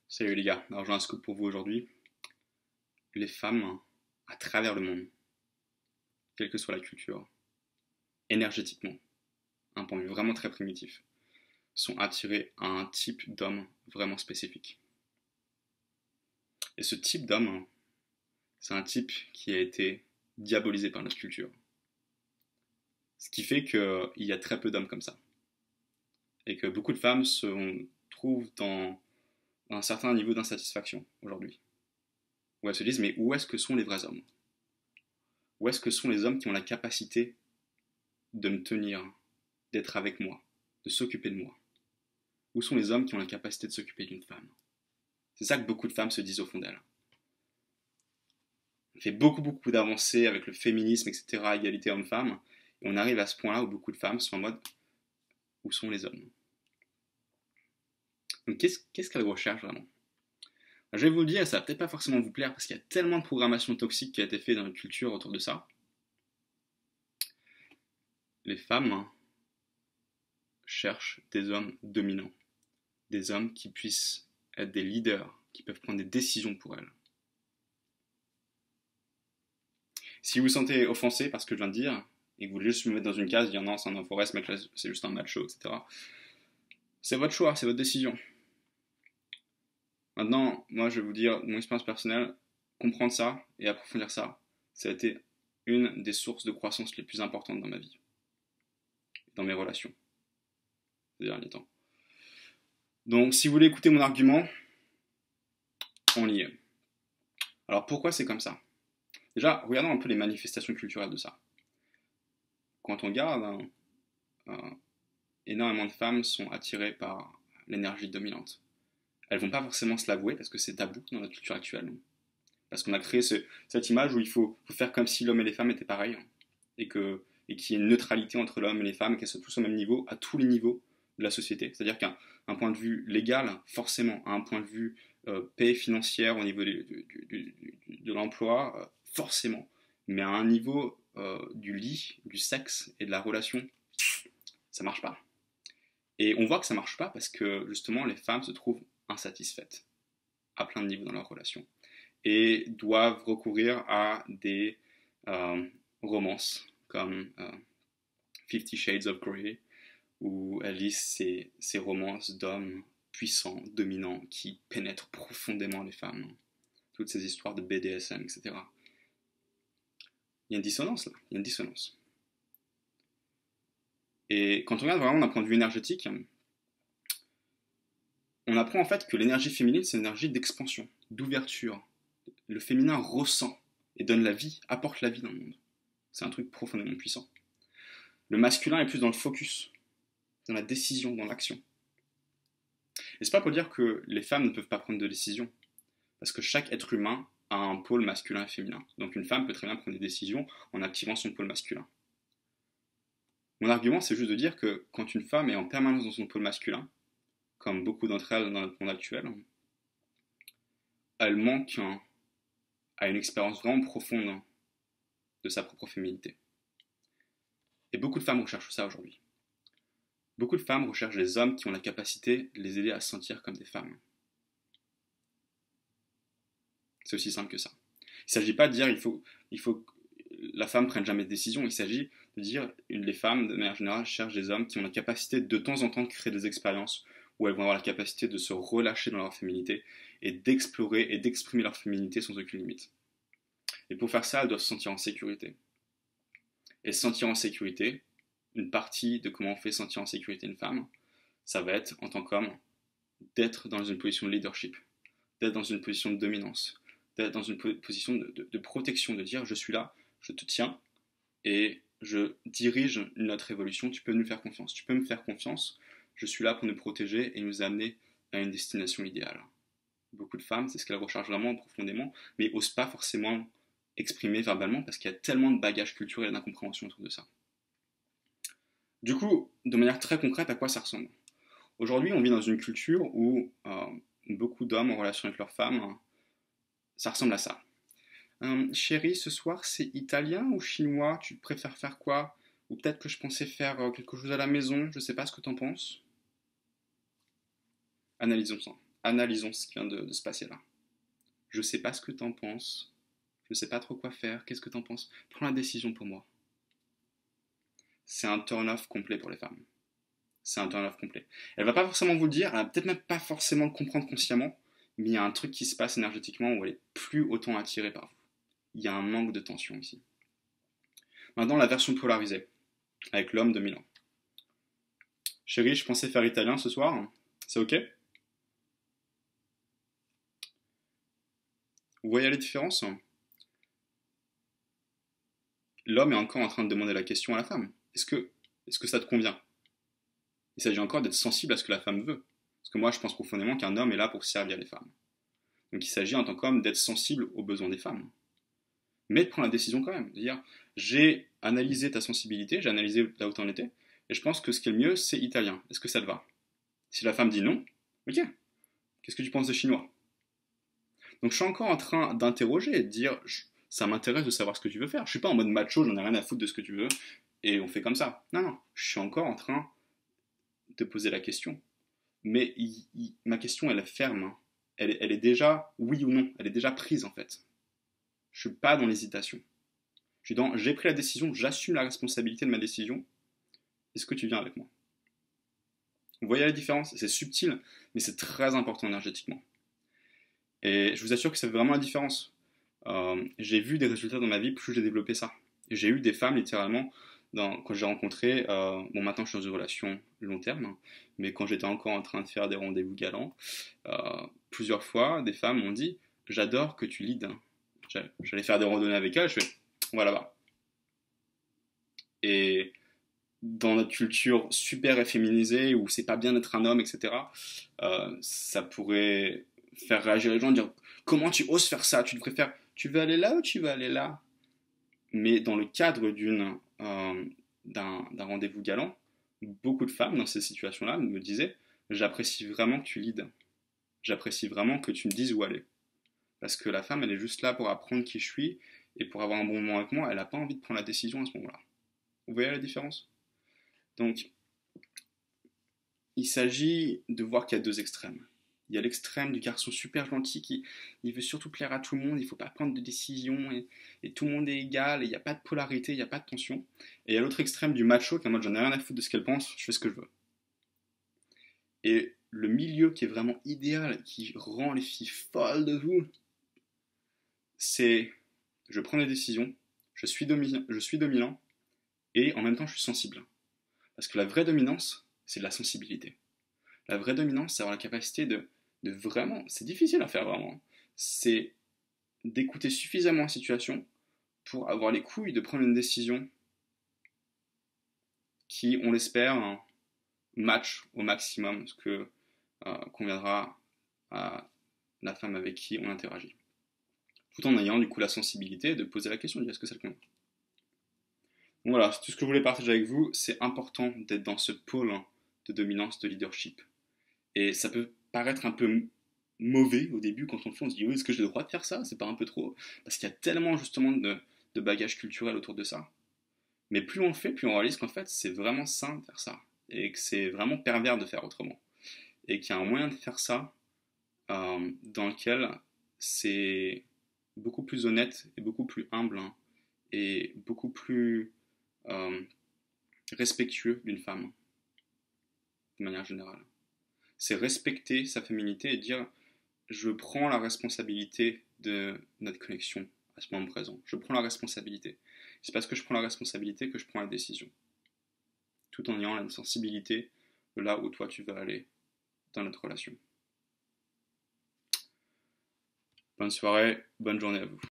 Salut les gars, alors j'ai un scoop pour vous aujourd'hui. Les femmes, à travers le monde, quelle que soit la culture, énergétiquement, un point de vue vraiment très primitif, sont attirées à un type d'homme vraiment spécifique. Et ce type d'homme, c'est un type qui a été diabolisé par notre culture. Ce qui fait qu'il y a très peu d'hommes comme ça. Et que beaucoup de femmes se trouvent dans un certain niveau d'insatisfaction aujourd'hui. Où elles se disent, mais où est-ce que sont les vrais hommes? Où est-ce que sont les hommes qui ont la capacité de me tenir, d'être avec moi, de s'occuper de moi? Où sont les hommes qui ont la capacité de s'occuper d'une femme? C'est ça que beaucoup de femmes se disent au fond d'elles. On fait beaucoup d'avancées avec le féminisme, etc., égalité homme-femme, et on arrive à ce point-là où beaucoup de femmes sont en mode où sont les hommes? Donc qu'est-ce qu'elles recherchent vraiment? Je vais vous le dire, ça va peut-être pas forcément vous plaire parce qu'il y a tellement de programmation toxique qui a été faite dans notre culture autour de ça. Les femmes cherchent des hommes dominants, des hommes qui puissent être des leaders, qui peuvent prendre des décisions pour elles. Si vous vous sentez offensé par ce que je viens de dire, et que vous voulez juste me mettre dans une case, dire non, c'est un enfoiré, ce mec-là, c'est juste un macho, etc., c'est votre choix, c'est votre décision. Maintenant, moi, je vais vous dire, mon expérience personnelle, comprendre ça et approfondir ça, ça a été une des sources de croissance les plus importantes dans ma vie, dans mes relations, ces derniers temps. Donc, si vous voulez écouter mon argument, on y est. Alors, pourquoi c'est comme ça? Déjà, regardons un peu les manifestations culturelles de ça. Quand on regarde, énormément de femmes sont attirées par l'énergie dominante. Elles vont pas forcément se l'avouer parce que c'est tabou dans notre culture actuelle. Parce qu'on a créé cette image où il faut faire comme si l'homme et les femmes étaient pareils et qu'il y ait une neutralité entre l'homme et les femmes, qu'elles soient tous au même niveau, à tous les niveaux de la société. C'est-à-dire qu'un point de vue légal, forcément, à un point de vue paix financière au niveau de l'emploi, forcément. Mais à un niveau du lit, du sexe et de la relation, ça marche pas. Et on voit que ça marche pas parce que justement les femmes se trouvent insatisfaites à plein de niveaux dans leur relation et doivent recourir à des romances comme Fifty Shades of Grey où elles lisent ces romances d'hommes puissants, dominants, qui pénètrent profondément les femmes. Toutes ces histoires de BDSM, etc. Il y a une dissonance là, il y a une dissonance. Et quand on regarde vraiment d'un point de vue énergétique, on apprend en fait que l'énergie féminine, c'est une énergie d'expansion, d'ouverture. Le féminin ressent et donne la vie, apporte la vie dans le monde. C'est un truc profondément puissant. Le masculin est plus dans le focus, dans la décision, dans l'action. Et c'est pas pour dire que les femmes ne peuvent pas prendre de décision, parce que chaque être humain a un pôle masculin et féminin. Donc une femme peut très bien prendre des décisions en activant son pôle masculin. Mon argument, c'est juste de dire que quand une femme est en permanence dans son pôle masculin, comme beaucoup d'entre elles dans notre monde actuel, elle manque à une expérience vraiment profonde de sa propre féminité. Et beaucoup de femmes recherchent ça aujourd'hui. Beaucoup de femmes recherchent des hommes qui ont la capacité de les aider à se sentir comme des femmes. C'est aussi simple que ça. Il ne s'agit pas de dire il faut que la femme prenne jamais de décision. Il s'agit de dire les femmes, de manière générale, cherchent des hommes qui ont la capacité de temps en temps de créer des expériences où elles vont avoir la capacité de se relâcher dans leur féminité et d'explorer et d'exprimer leur féminité sans aucune limite. Et pour faire ça, elles doivent se sentir en sécurité. Et se sentir en sécurité, une partie de comment on fait sentir en sécurité une femme, ça va être, en tant qu'homme, d'être dans une position de leadership, d'être dans une position de dominance, d'être dans une position de protection, de dire je suis là, je te tiens et je dirige notre évolution, tu peux nous faire confiance, tu peux me faire confiance, je suis là pour nous protéger et nous amener à une destination idéale. Beaucoup de femmes, c'est ce qu'elles recherchent vraiment profondément, mais n'osent pas forcément exprimer verbalement parce qu'il y a tellement de bagages culturels et d'incompréhension autour de ça. Du coup, de manière très concrète, à quoi ça ressemble? Aujourd'hui, on vit dans une culture où beaucoup d'hommes en relation avec leurs femmes, ça ressemble à ça. Chérie, ce soir, c'est italien ou chinois? Tu préfères faire quoi? Ou peut-être que je pensais faire quelque chose à la maison, je sais pas ce que t'en penses. Analysons ça. analysons ce qui vient de se passer là. Je sais pas ce que t'en penses, je sais pas trop quoi faire, qu'est-ce que t'en penses? Prends la décision pour moi. C'est un turn-off complet pour les femmes. C'est un turn-off complet. Elle va pas forcément vous le dire, elle va peut-être même pas forcément le comprendre consciemment, mais il y a un truc qui se passe énergétiquement où elle est plus autant attirée par vous. Il y a un manque de tension ici. Maintenant, la version polarisée, avec l'homme de Milan. Chérie, je pensais faire italien ce soir, c'est ok? Vous voyez la différence? L'homme est encore en train de demander la question à la femme. Est-ce que ça te convient? Il s'agit encore d'être sensible à ce que la femme veut. Parce que moi, je pense profondément qu'un homme est là pour servir les femmes. Donc il s'agit en tant qu'homme d'être sensible aux besoins des femmes. Mais de prendre la décision quand même. De dire, j'ai analysé ta sensibilité, j'ai analysé là où t'en étais, et je pense que ce qui est le mieux, c'est italien. Est-ce que ça te va? Si la femme dit non, ok. Qu'est-ce que tu penses de chinois? Donc je suis encore en train d'interroger et de dire, ça m'intéresse de savoir ce que tu veux faire. Je suis pas en mode macho, j'en ai rien à foutre de ce que tu veux, et on fait comme ça. Non, non, je suis encore en train de poser la question. Mais ma question, elle est ferme. Hein. Elle est déjà oui ou non. Elle est déjà prise en fait. Je suis pas dans l'hésitation. Je suis dans j'ai pris la décision, j'assume la responsabilité de ma décision. Est-ce que tu viens avec moi? Vous voyez la différence? C'est subtil, mais c'est très important énergétiquement. Et je vous assure que ça fait vraiment la différence. J'ai vu des résultats dans ma vie plus j'ai développé ça. J'ai eu des femmes littéralement quand j'ai rencontré, bon maintenant je suis dans une relation long terme, hein, mais quand j'étais encore en train de faire des rendez-vous galants, plusieurs fois des femmes m'ont dit j'adore que tu leads. J'allais faire des randonnées avec elles, je fais on va là-bas. Et dans notre culture super efféminisée où c'est pas bien d'être un homme, etc., ça pourrait faire réagir les gens, dire comment tu oses faire ça, tu devrais faire, tu veux aller là ou tu veux aller là? Mais dans le cadre d'un rendez-vous galant, beaucoup de femmes dans ces situations-là me disaient j'apprécie vraiment que tu leads, j'apprécie vraiment que tu me dises où aller. Parce que la femme, elle est juste là pour apprendre qui je suis et pour avoir un bon moment avec moi, elle n'a pas envie de prendre la décision à ce moment-là. Vous voyez la différence? Donc, il s'agit de voir qu'il y a deux extrêmes. Il y a l'extrême du garçon super gentil qui il veut surtout plaire à tout le monde, il ne faut pas prendre de décision et tout le monde est égal, et il n'y a pas de polarité, il n'y a pas de tension. Et il y a l'autre extrême du macho qui est en mode j'en ai rien à foutre de ce qu'elle pense, je fais ce que je veux. Et le milieu qui est vraiment idéal, qui rend les filles folles de vous, c'est je prends des décisions, je suis dominant et en même temps je suis sensible. Parce que la vraie dominance, c'est de la sensibilité. La vraie dominance, c'est avoir la capacité de vraiment, c'est difficile à faire vraiment, c'est d'écouter suffisamment la situation pour avoir les couilles de prendre une décision qui, on l'espère, match au maximum ce que conviendra à la femme avec qui on interagit. Tout en ayant du coup la sensibilité de poser la question, de dire est-ce que ça le convient. Donc voilà, c'est tout ce que je voulais partager avec vous. C'est important d'être dans ce pôle de dominance, de leadership. Et ça peut paraître un peu mauvais au début quand on le fait, on se dit oui, est-ce que j'ai le droit de faire ça? C'est pas un peu trop? Parce qu'il y a tellement justement de bagages culturels autour de ça. Mais plus on le fait, plus on réalise qu'en fait c'est vraiment sain de faire ça. Et que c'est vraiment pervers de faire autrement. Et qu'il y a un moyen de faire ça dans lequel c'est beaucoup plus honnête et beaucoup plus humble hein, et beaucoup plus euh, respectueux d'une femme de manière générale. C'est respecter sa féminité et dire je prends la responsabilité de notre connexion à ce moment présent. Je prends la responsabilité. C'est parce que je prends la responsabilité que je prends la décision. Tout en ayant la sensibilité de là où toi tu veux aller dans notre relation. Bonne soirée, bonne journée à vous.